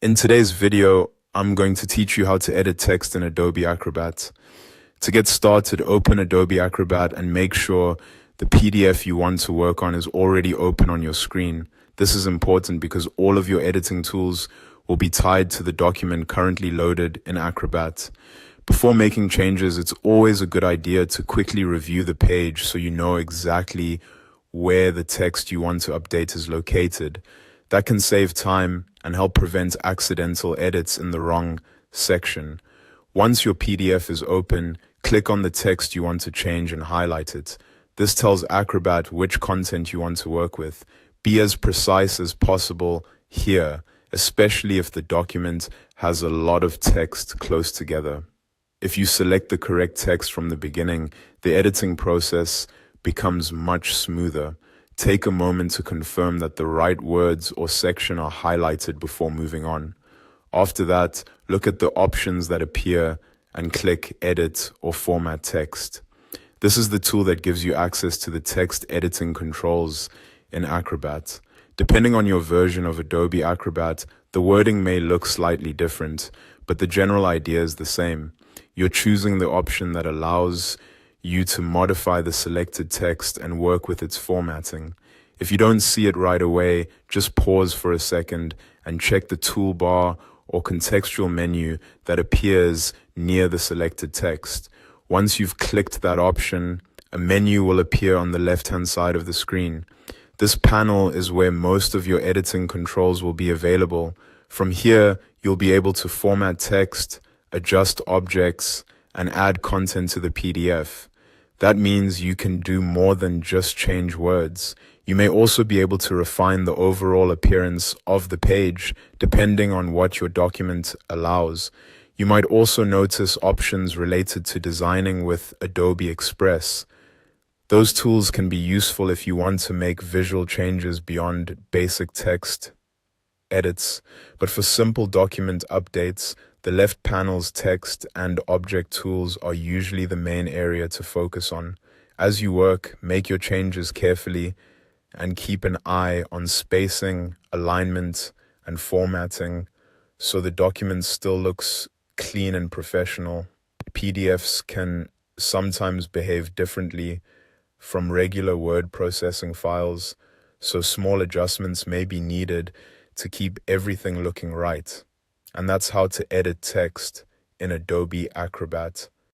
In today's video, I'm going to teach you how to edit text in Adobe Acrobat. To get started, open Adobe Acrobat and make sure the PDF you want to work on is already open on your screen. This is important because all of your editing tools will be tied to the document currently loaded in Acrobat. Before making changes, it's always a good idea to quickly review the page so you know exactly where the text you want to update is located. That can save time and help prevent accidental edits in the wrong section. Once your PDF is open, click on the text you want to change and highlight it. This tells Acrobat which content you want to work with. Be as precise as possible here, especially if the document has a lot of text close together. If you select the correct text from the beginning, the editing process becomes much smoother. Take a moment to confirm that the right words or section are highlighted before moving on. After that, look at the options that appear and click Edit or Format Text. This is the tool that gives you access to the text editing controls in Acrobat. Depending on your version of Adobe Acrobat, the wording may look slightly different, but the general idea is the same. You're choosing the option that allows you to modify the selected text and work with its formatting. If you don't see it right away, just pause for a second and check the toolbar or contextual menu that appears near the selected text. Once you've clicked that option, a menu will appear on the left-hand side of the screen. This panel is where most of your editing controls will be available. From here, you'll be able to format text, adjust objects, and add content to the PDF. That means you can do more than just change words. You may also be able to refine the overall appearance of the page depending on what your document allows. You might also notice options related to designing with Adobe Express. Those tools can be useful if you want to make visual changes beyond basic text edits, but for simple document updates, the left panel's text and object tools are usually the main area to focus on. As you work, make your changes carefully and keep an eye on spacing, alignment, and formatting so the document still looks clean and professional. PDFs can sometimes behave differently from regular word processing files, so small adjustments may be needed to keep everything looking right. And that's how to edit text in Adobe Acrobat.